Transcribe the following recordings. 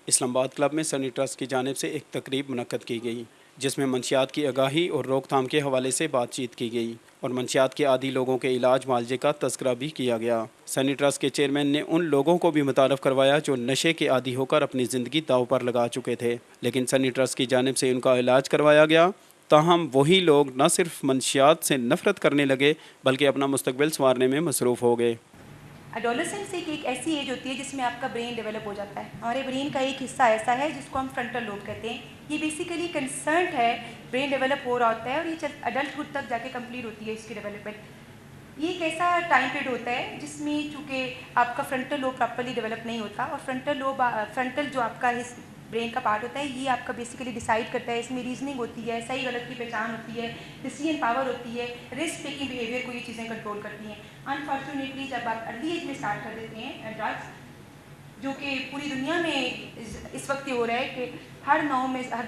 اسلام آباد کلب میں سنی ٹرسٹ کی جانب سے ایک تقریب منعقد کی گئی جس میں منشیات کی آگاہی اور روک تھام کے حوالے سے بات چیت کی گئی اور منشیات کے عادی لوگوں کے علاج معالجے کا تذکرہ بھی کیا گیا۔ سنی ٹرسٹ کے چیئرمین نے ان لوگوں کو بھی متعارف کروایا جو نشے کے عادی ہو کر اپنی زندگی داؤ پر لگا چکے تھے، لیکن سنی ٹرسٹ کی جانب سے ان کا علاج کروایا گیا۔ تاہم وہی لوگ نہ صرف منشیات سے نفرت کرنے لگے بلکہ اپنا مستقبل سنوارنے میں مصروف ہو گئے۔ ایڈولسنس ایک ایسی ایج ہوتی ہے جس میں آپ کا برین ڈیولپ ہو جاتا ہے۔ ہمارے برین کا ایک حصہ ایسا ہے جس کو ہم فرنٹل لوب کہتے ہیں۔ یہ بیسیکلی کنسرنٹ ہے، برین ڈیولپ ہو رہا ہوتا ہے اور یہ ایڈلٹہڈ تک جا کے کمپلیٹ ہوتی ہے اس کی ڈیولپمنٹ۔ یہ ایک ایسا ٹائم پیریڈ ہوتا ہے جس میں چونکہ آپ کا فرنٹل لوب پراپرلی ڈیولپ نہیں ہوتا، اور فرنٹل جو آپ کا برین کا پارٹ ہوتا ہے یہ آپ کا بیسیکلی ڈیسائیڈ کرتا ہے، اس میں ریزننگ ہوتی ہے، صحیح غلط کی پہچان ہوتی ہے، ڈیسیژن پاور ہوتی ہے، رسک ٹیکنگ بیہیویئر کو یہ چیزیں کنٹرول کرتی ہیں۔ انفارچونیٹلی جب آپ ارلی ایج میں اسٹارٹ کر دیتے ہیں ڈرگس، جو کہ پوری دنیا میں اس وقت یہ ہو رہا ہے کہ ہر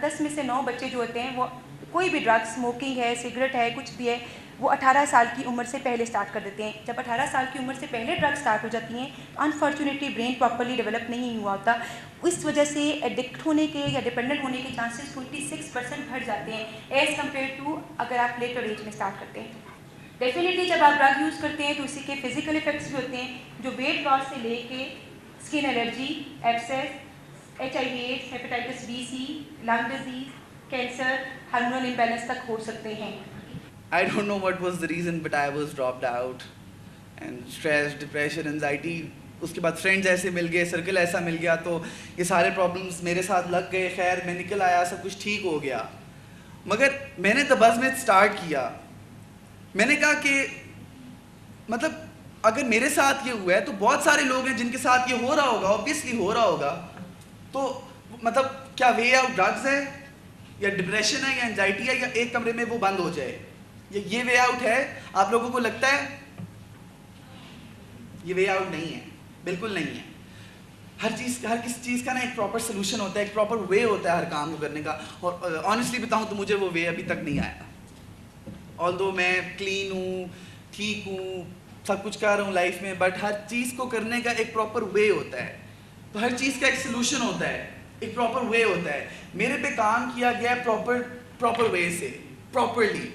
10 میں سے 9 بچے جو ہوتے ہیں وہ کوئی بھی ڈرگ، اسموکنگ ہے، سگریٹ ہے، کچھ بھی ہے، وہ 18 سال کی عمر سے پہلے اسٹارٹ کر دیتے ہیں۔ جب 18 سال کی عمر سے پہلے ڈرگ اسٹارٹ ہو جاتی ہیں انفارچونیٹلی برین پراپرلی ڈیولپ نہیں ہوا ہوتا، اس وجہ سے ایڈکٹ ہونے کے یا ڈپینڈنٹ ہونے کے چانسز 26% بڑھ جاتے ہیں ایز کمپیئر ٹو اگر آپ لیٹر ایج میں اسٹارٹ کرتے ہیں۔ ڈیفینیٹلی جب آپ ڈرگ یوز کرتے ہیں تو اسی کے فزیکل افیکٹس بھی ہوتے ہیں، جو ویٹ لاس سے لے کے skin allergy, abscess, HIV AIDS, hepatitis B C، lung disease, cancer, hormonal imbalance تک ہو سکتے ہیں۔ I don't know what was the reason, but I was dropped out and stress, depression, anxiety. اس کے بعد friends ایسے مل گئے، سرکل ایسا مل گیا، تو یہ سارے پرابلمس میرے ساتھ لگ گئے۔ خیر میں نکل آیا، سب کچھ ٹھیک ہو گیا، مگر میں نے تبسمت اسٹارٹ کیا۔ میں نے کہا کہ مطلب اگر میرے ساتھ یہ ہوا ہے تو بہت سارے لوگ ہیں جن کے ساتھ یہ ہو رہا ہوگا، اوبیسلی ہو رہا ہوگا، تو مطلب کیا وے آؤٹ ڈرگز ہے یا ڈپریشن ہے یا انزائٹی ہے یا ایک کمرے میں وہ بند ہو جائے؟ یہ وے آؤٹ ہے؟ آپ لوگوں کو لگتا ہے یہ وے آؤٹ نہیں ہے؟ بالکل نہیں ہے۔ ہر کسی چیز کا نا ایک پراپر سلوشن ہوتا ہے، ایک پراپر وے ہوتا ہے ہر کام کو کرنے کا، اور آنیسٹلی بتاؤں تو مجھے وہ وے ابھی تک نہیں آیا۔ آلدو میں کلین ہوں، ٹھیک ہوں، سب کچھ کر رہا ہوں لائف میں، بٹ ہر چیز کو کرنے کا ایک پراپر وے ہوتا ہے، تو ہر چیز کا ایک سلوشن ہوتا ہے، ایک پراپر وے ہوتا ہے۔ میرے پہ کام کیا گیا پراپر وے سے، پراپرلی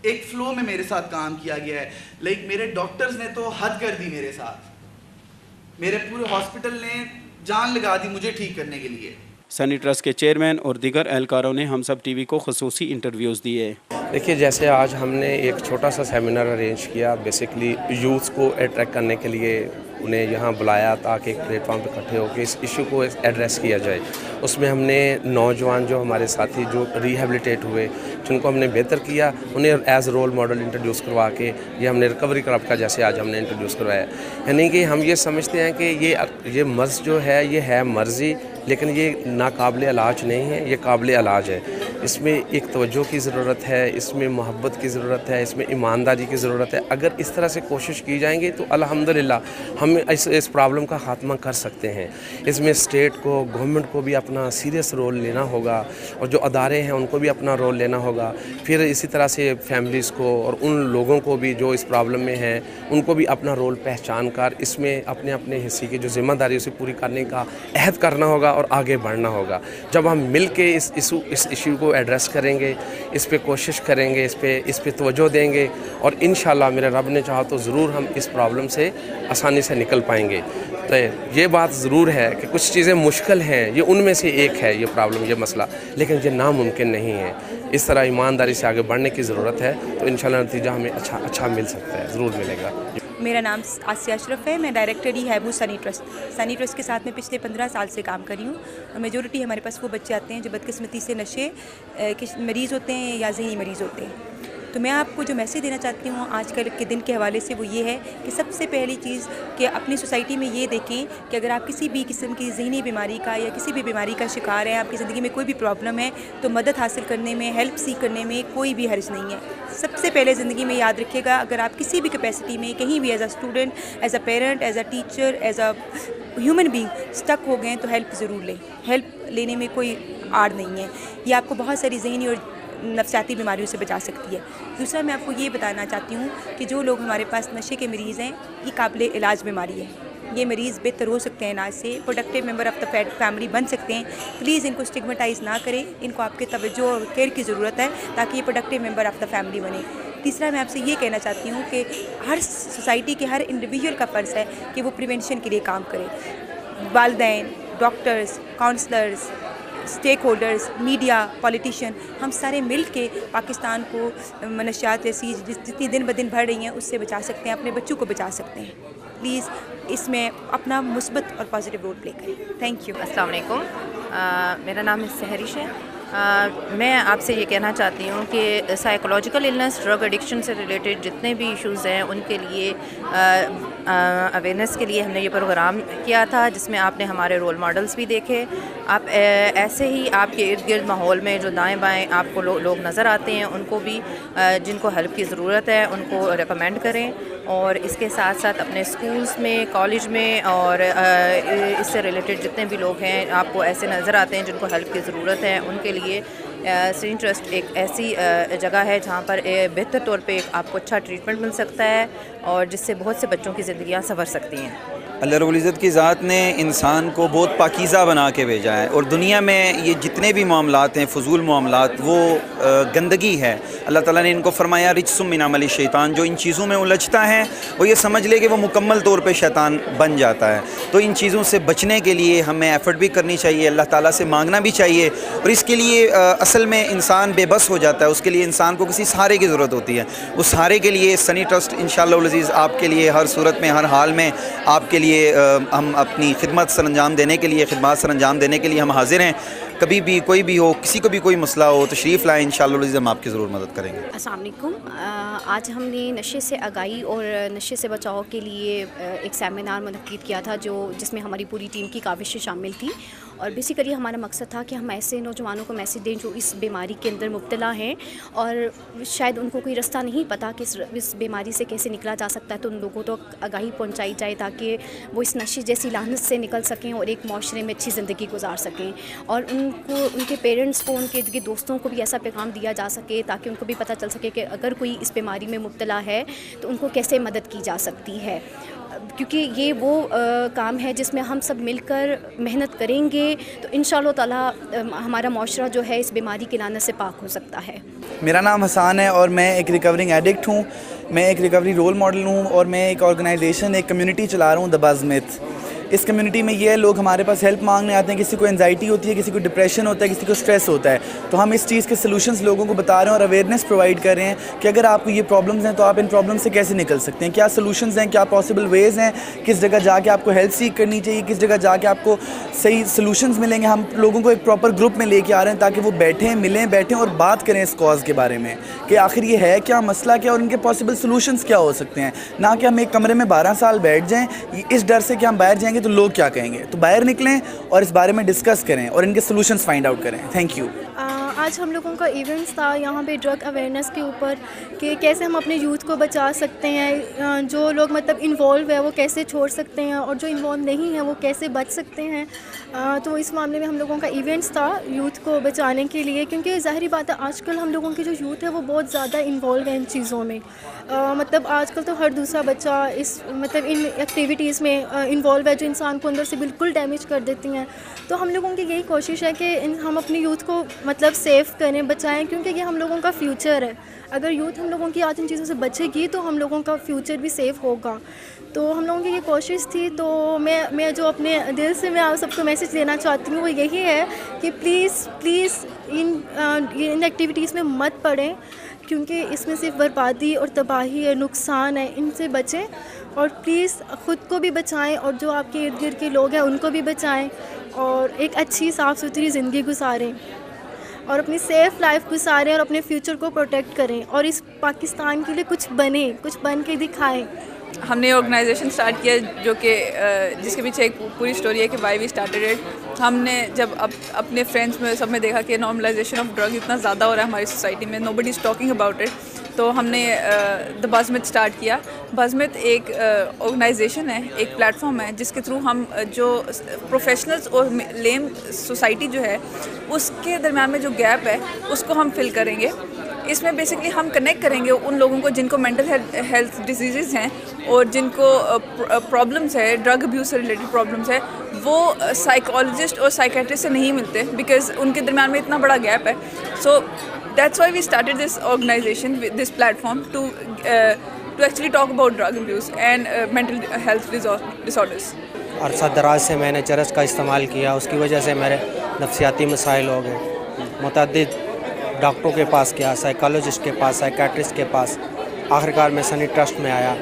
ایک فلو میں میرے ساتھ کام کیا گیا ہے۔ لائک میرے ڈاکٹرز نے تو حد کر دی میرے ساتھ، میرے پورے ہاسپٹل نے جان لگا دی مجھے ٹھیک کرنے کے لیے۔ سنی ٹرسٹ کے چیئرمین اور دیگر اہلکاروں نے ہم سب ٹی وی کو خصوصی انٹرویوز دیے۔ دیکھیے جیسے آج ہم نے ایک چھوٹا سا سیمینار ارینج کیا بیسکلی یوتھ کو اٹریکٹ کرنے کے لیے، انہیں یہاں بلایا تاکہ ایک پلیٹ فارم پہ اکٹھے ہو کے اس ایشو کو ایڈریس کیا جائے۔ اس میں ہم نے نوجوان جو ہمارے ساتھی جو ریہیبلیٹیٹ ہوئے، جن کو ہم نے بہتر کیا، انہیں ایز رول ماڈل انٹروڈیوس کروا کے یہ ہم نے ریکوری کلب کا جیسے آج ہم نے انٹروڈیوس کروایا۔ یعنی کہ ہم یہ سمجھتے ہیں کہ یہ مرض جو ہے یہ ہے مرضی، لیکن یہ ناقابل علاج نہیں ہے، یہ قابل علاج ہے۔ اس میں ایک توجہ کی ضرورت ہے، اس میں محبت کی ضرورت ہے، اس میں ایمانداری کی ضرورت ہے۔ اگر اس طرح سے کوشش کی جائیں گی تو الحمدللہ ہم اس پرابلم کا خاتمہ کر سکتے ہیں۔ اس میں اسٹیٹ کو، گورنمنٹ کو بھی اپنا سیریس رول لینا ہوگا، اور جو ادارے ہیں ان کو بھی اپنا رول لینا ہوگا۔ پھر اسی طرح سے فیملیز کو اور ان لوگوں کو بھی جو اس پرابلم میں ہیں ان کو بھی اپنا رول پہچان کر اس میں اپنے اپنے حصے کی جو ذمہ داری اسے پوری کرنے کا عہد کرنا ہوگا اور آگے بڑھنا ہوگا۔ جب ہم مل کے اس ایشو کو ایڈریس کریں گے، اس پہ کوشش کریں گے، اس پہ توجہ دیں گے، اور انشاءاللہ میرے رب نے چاہا تو ضرور ہم اس پرابلم سے آسانی سے نکل پائیں گے۔ تو یہ بات ضرور ہے کہ کچھ چیزیں مشکل ہیں، یہ ان میں سے ایک ہے یہ پرابلم، یہ مسئلہ، لیکن یہ ناممکن نہیں ہے۔ اس طرح ایمانداری سے آگے بڑھنے کی ضرورت ہے، تو انشاءاللہ نتیجہ ہمیں اچھا مل سکتا ہے، ضرور ملے گا۔ میرا نام آسیہ اشرف ہے، میں ڈائریکٹر ہیبو سنی ٹرسٹ کے ساتھ میں پچھلے 15 سال سے کام کری ہوں، اور میجورٹی ہمارے پاس وہ بچے آتے ہیں جو بدقسمتی سے نشے کے مریض ہوتے ہیں یا ذہنی مریض ہوتے ہیں۔ تو میں آپ کو جو میسیج دینا چاہتی ہوں آج کل کے دن کے حوالے سے وہ یہ ہے کہ سب سے پہلی چیز کہ اپنی سوسائٹی میں یہ دیکھیں کہ اگر آپ کسی بھی قسم کی ذہنی بیماری کا یا کسی بھی بیماری کا شکار ہیں، آپ کی زندگی میں کوئی بھی پرابلم ہے، تو مدد حاصل کرنے میں، ہیلپ سیک کرنے میں کوئی بھی حرج نہیں ہے۔ سب سے پہلے زندگی میں یاد رکھیے گا، اگر آپ کسی بھی کیپیسٹی میں کہیں بھی as a student, as a parent, as a teacher, as a human being stuck ہو گئے تو ہیلپ ضرور لیں۔ ہیلپ لینے میں کوئی آڑ نہیں ہے، یہ آپ کو بہت ساری ذہنی اور نفسیاتی بیماریوں سے بچا سکتی ہے۔ دوسرا میں آپ کو یہ بتانا چاہتی ہوں کہ جو لوگ ہمارے پاس نشے کے مریض ہیں، یہ قابل علاج بیماری ہے، یہ مریض بہتر ہو سکتے ہیں علاج سے, productive member of the family بن سکتے ہیں. پلیز ان کو اسٹگمیٹائز نہ کریں, ان کو آپ کے توجہ اور کیئر کی ضرورت ہے تاکہ یہ productive member of the family بنے. تیسرا میں آپ سے یہ کہنا چاہتی ہوں کہ ہر سوسائٹی کے ہر انڈیویجول کا فرض ہے کہ وہ پریونشن کے لیے کام کرے. والدین, doctors, counsellors, stakeholders, media, politician, ہم سارے مل کے پاکستان کو منشیات ایسی جتنی دن بدن بڑھ رہی ہیں اس سے بچا سکتے ہیں, اپنے بچوں کو بچا سکتے ہیں. پلیز اس میں اپنا مثبت اور پازیٹیو رول پلے کریں. Thank you. السلام علیکم, میرا نام سحریش ہے. میں آپ سے یہ کہنا چاہتی ہوں کہ سائیکولوجیکل النس, ڈرگ ایڈکشن سے ریلیٹڈ جتنے بھی ایشوز ہیں ان کے لیے اویئرنیس کے لیے ہم نے یہ پروگرام کیا تھا جس میں آپ نے ہمارے رول ماڈلز بھی دیکھے. آپ ایسے ہی آپ کے ارد گرد ماحول میں جو دائیں بائیں آپ کو لوگ نظر آتے ہیں ان کو بھی جن کو ہیلپ کی ضرورت ہے ان کو ریکمینڈ کریں, اور اس کے ساتھ ساتھ اپنے اسکولس میں, کالج میں اور اس سے ریلیٹڈ جتنے بھی لوگ ہیں آپ کو ایسے نظر آتے ہیں جن کو ہیلپ کی ضرورت ہے ان کے لیے سرین ٹرسٹ ایک ایسی جگہ ہے جہاں پر بہتر طور پہ آپ کو اچھا ٹریٹمنٹ مل سکتا ہے اور جس سے بہت سے بچوں کی زندگیاں سنور سکتی ہیں. اللہ رب العزت کی ذات نے انسان کو بہت پاکیزہ بنا کے بھیجا ہے, اور دنیا میں یہ جتنے بھی معاملات ہیں فضول معاملات وہ گندگی ہے. اللہ تعالیٰ نے ان کو فرمایا رجس من عمل شیطان, جو ان چیزوں میں الجھتا ہے وہ یہ سمجھ لے کہ وہ مکمل طور پہ شیطان بن جاتا ہے. تو ان چیزوں سے بچنے کے لیے ہمیں ایفرٹ بھی کرنی چاہیے, اللہ تعالیٰ سے مانگنا بھی چاہیے, اور اس کے لیے اصل میں انسان بے بس ہو جاتا ہے, اس کے لیے انسان کو کسی سہارے کی ضرورت ہوتی ہے. اس سہارے کے لیے سنی ٹرسٹ انشاءاللہ العزیز آپ کے لیے ہر صورت میں, ہر حال میں آپ کے لیے ہم اپنی خدمات سر انجام دینے کے لیے ہم حاضر ہیں. کبھی بھی کوئی بھی ہو, کسی کو بھی کوئی مسئلہ ہو, تشریف لائیں, انشاءاللہ العزیز ہم آپ کی ضرور مدد کریں گے. السلام علیکم. آج ہم نے نشے سے آگاہی اور نشے سے بچاؤ کے لیے ایک سیمینار منعقد کیا تھا جس میں ہماری پوری ٹیم کی کاوشیں شامل تھیں, اور بیسیکلی ہمارا مقصد تھا کہ ہم ایسے نوجوانوں کو میسیج دیں جو اس بیماری کے اندر مبتلا ہیں اور شاید ان کو کوئی رستہ نہیں پتہ کہ اس بیماری سے کیسے نکلا جا سکتا ہے, تو ان لوگوں تک آگاہی پہنچائی جائے تاکہ وہ اس نشے جیسی لعنت سے نکل سکیں اور ایک معاشرے میں اچھی زندگی گزار سکیں, اور ان کو, ان کے پیرنٹس کو, ان کے دوستوں کو بھی ایسا پیغام دیا جا سکے تاکہ ان کو بھی پتہ چل سکے کہ اگر کوئی اس بیماری میں مبتلا ہے تو ان کو کیسے مدد کی جا سکتی ہے. کیونکہ یہ وہ کام ہے جس میں ہم سب مل کر محنت کریں گے تو انشاءاللہ تعالیٰ ہمارا معاشرہ جو ہے اس بیماری کی لعنت سے پاک ہو سکتا ہے. میرا نام حسان ہے اور میں ایک ریکورنگ ایڈکٹ ہوں, میں ایک ریکوری رول ماڈل ہوں, اور میں ایک آرگنائزیشن, ایک کمیونٹی چلا رہا ہوں, دا بز میتھ. اس کمیونٹی میں یہ لوگ ہمارے پاس ہیلپ مانگنے آتے ہیں, کسی کو انزائٹی ہوتی ہے, کسی کو ڈپریشن ہوتا ہے, کسی کو اسٹریس ہوتا ہے, تو ہم اس چیز کے سلوشنز لوگوں کو بتا رہے ہیں اور اویئرنیس پرووائڈ کر رہے ہیں کہ اگر آپ کو یہ پرابلمز ہیں تو آپ ان پرابلم سے کیسے نکل سکتے ہیں, کیا سلوشنز ہیں, کیا پاسبل ویز ہیں, کس جگہ جا کے آپ کو ہیلپ سیک کرنی چاہیے, کس جگہ جا کے آپ کو صحیح سلوشنز ملیں گے. ہم لوگوں کو ایک پراپر گروپ میں لے کے آ رہے ہیں تاکہ وہ بیٹھیں اور بات کریں اس کاز کے بارے میں کہ آخر یہ ہے کیا, مسئلہ کیا, اور ان کے پاسبل سلوشنز کیا ہو سکتے ہیں. نہ کہ ہم ایک کمرے میں 12 سال بیٹھ جائیں اس ڈر سے کہ ہم باہر جائیں گے تو لوگ کیا کہیں گے. تو باہر نکلیں اور اس بارے میں ڈسکس کریں اور ان کے سلوشنز فائنڈ آؤٹ کریں. Thank you. آج ہم لوگوں کا ایونٹس تھا یہاں پہ ڈرگ اویئرنیس کے اوپر کہ کیسے ہم اپنے یوتھ کو بچا سکتے ہیں, جو لوگ مطلب انوالو ہے وہ کیسے چھوڑ سکتے ہیں, اور جو انوالو نہیں ہیں وہ کیسے بچ سکتے ہیں. تو اس معاملے میں ہم لوگوں کا ایونٹس تھا یوتھ کو بچانے کے لیے, کیونکہ ظاہری بات ہے آج کل ہم لوگوں کی جو یوتھ ہے وہ بہت زیادہ انوالو ہے ان چیزوں میں. مطلب آج کل تو ہر دوسرا بچہ اس مطلب ان ایکٹیویٹیز میں انوالو ہے جو انسان کو اندر سے بالکل ڈیمیج کر دیتی ہیں. تو ہم لوگوں کی یہی کوشش ہے کہ ہم اپنی یوتھ کو مطلب سیف کریں, بچائیں, کیونکہ یہ ہم لوگوں کا فیوچر ہے. اگر یوتھ ہم لوگوں کی آج ان چیزوں سے بچے گی تو ہم لوگوں کا فیوچر بھی سیف ہوگا. تو ہم لوگوں کی یہ کوشش تھی. تو میں جو اپنے دل سے میں آپ سب کو میسیج دینا چاہتی ہوں وہ یہی ہے کہ پلیز ان ایکٹیویٹیز میں مت پڑیں, کیونکہ اس میں صرف بربادی اور تباہی اور نقصان ہے. ان سے بچیں اور پلیز خود کو بھی بچائیں اور جو آپ کے ارد گرد کے لوگ ہیں ان کو بھی بچائیں, اور ایک اچھی صاف ستھری زندگی گزاریں اور اپنی سیف لائف گزاریں اور اپنے فیوچر کو پروٹیکٹ کریں, اور اس پاکستان کے لیے کچھ بن کے دکھائیں. ہم نے آرگنائزیشن اسٹارٹ کیا جو کہ جس کے پیچھے ایک پوری اسٹوری ہے کہ وائی وی اسٹارٹیڈ اٹ. ہم نے جب اپنے فرینڈس میں سب میں دیکھا کہ نارملائزیشن آف ڈرگ اتنا زیادہ ہو رہا ہے ہماری سوسائٹی میں, نو بڈی از ٹاکنگ اباؤٹ اٹ, تو ہم نے دا بز میتھ اسٹارٹ کیا. بز میتھ ایک آرگنائزیشن ہے, ایک پلیٹ فارم ہے جس کے تھرو ہم جو پروفیشنلز اور لیم سوسائٹی جو ہے اس کے درمیان میں جو گیپ ہے اس کو ہم فل کریں گے. اس میں بیسکلی ہم کنیکٹ کریں گے ان لوگوں کو جن کو مینٹل ہیلتھ ڈیزیزز ہیں اور جن کو پرابلمس ہے, ڈرگ ابیوز سے ریلیٹڈ پرابلمس ہے, وہ سائیکالوجسٹ اور سائیکیٹرسٹ سے نہیں ملتے بیکاز ان کے درمیان میں اتنا بڑا گیپ ہے. So that's why we started this organisation, this platform to actually talk about drug abuse and mental health disorders. عرصہ دراز سے میں نے چرس کا استعمال کیا, اس کی وجہ سے میرے نفسیاتی مسائل ہو گئے. متعدد ڈاکٹروں کے پاس گیا, سائیکالوجسٹ کے پاس, سائیکیٹرسٹ کے پاس, آخرکار میں سنی ٹرسٹ میں آیا.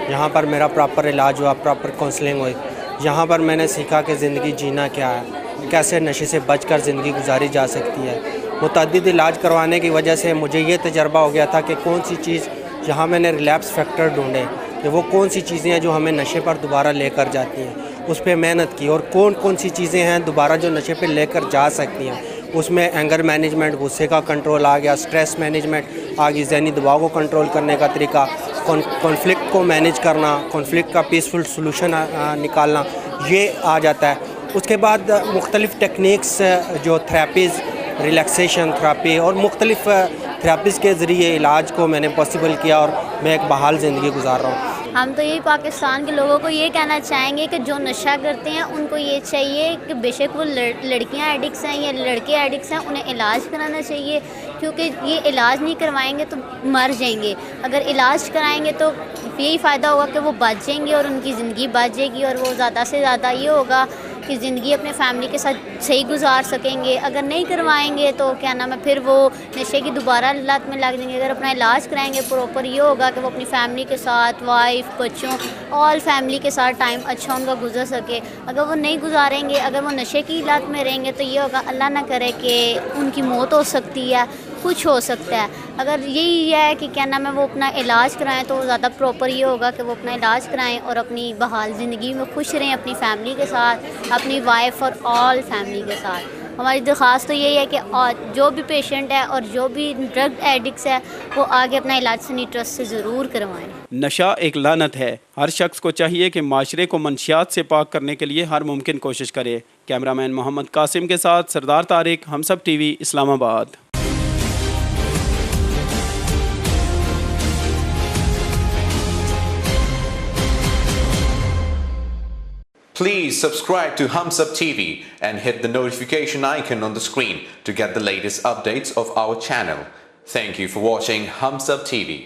یہاں پر میرا پراپر علاج ہوا, پراپر کونسلنگ ہوئی. یہاں پر میں نے سیکھا کہ زندگی جینا کیا ہے, کیسے نشے سے بچ کر زندگی گزاری جا سکتی ہے. متعدد علاج کروانے کی وجہ سے مجھے یہ تجربہ ہو گیا تھا کہ کون سی چیز, جہاں میں نے ریلیپس فیکٹر ڈھونڈے کہ وہ کون سی چیزیں ہیں جو ہمیں نشے پر دوبارہ لے کر جاتی ہیں, اس پہ محنت کی. اور کون سی چیزیں ہیں دوبارہ جو نشے پہ لے کر جا سکتی ہیں. اس میں اینگر مینجمنٹ, غصے کا کنٹرول آ گیا, اسٹریس مینجمنٹ آ گئی, ذہنی دباؤ کو کنٹرول کرنے کا طریقہ, کانفلکٹ کو مینیج کرنا, کانفلکٹ کا پیسفل سلوشن نکالنا, یہ آ جاتا ہے. اس کے بعد مختلف ٹیکنیکس جو تھراپیز, ریلیکسیشن تھراپی اور مختلف تھراپیز کے ذریعے علاج کو میں نے پاسبل کیا اور میں ایک بحال زندگی گزار رہا ہوں. ہم تو یہی پاکستان کے لوگوں کو یہ کہنا چاہیں گے کہ جو نشہ کرتے ہیں ان کو یہ چاہیے کہ بے شک وہ لڑکیاں ایڈکٹس ہیں یا لڑکے ایڈکٹس ہیں, انہیں علاج کرانا چاہیے, کیونکہ یہ علاج نہیں کروائیں گے تو مر جائیں گے. اگر علاج کرائیں گے تو یہی فائدہ ہوگا کہ وہ بچ جائیں گے اور ان کی زندگی بچ جائے گی, اور وہ زیادہ سے زیادہ یہ ہوگا کہ زندگی اپنے فیملی کے ساتھ صحیح گزار سکیں گے. اگر نہیں کروائیں گے تو کیا نام ہے, پھر وہ نشے کی دوبارہ لت میں لگ جائیں گے. اگر اپنا علاج کرائیں گے پراپر, یہ ہوگا کہ وہ اپنی فیملی کے ساتھ, وائف, بچوں, آل فیملی کے ساتھ ٹائم اچھا ان کا گزر سکے. اگر وہ نہیں گزاریں گے, اگر وہ نشے کی لت میں رہیں گے, تو یہ ہوگا اللہ نہ کرے کہ ان کی موت ہو سکتی ہے, کچھ ہو سکتا ہے. اگر یہی ہے کہ کیا نام ہے وہ اپنا علاج کرائیں تو زیادہ پراپر یہ ہوگا کہ وہ اپنا علاج کرائیں اور اپنی بحال زندگی میں خوش رہیں, اپنی فیملی کے ساتھ, اپنی وائف اور آل فیملی کے ساتھ. ہماری درخواست تو یہی ہے کہ جو بھی پیشنٹ ہے اور جو بھی ڈرگ ایڈکٹس ہے وہ آگے اپنا علاج سنی ٹرسٹ سے ضرور کروائیں. نشہ ایک لعنت ہے. ہر شخص کو چاہیے کہ معاشرے کو منشیات سے پاک کرنے کے لیے ہر ممکن کوشش کرے. کیمرامین محمد قاسم کے ساتھ سردار طارق, ہم سب ٹی وی, اسلام آباد. Please subscribe to Humsab TV and hit the notification icon on the screen to get the latest updates of our channel. Thank you for watching Humsab TV.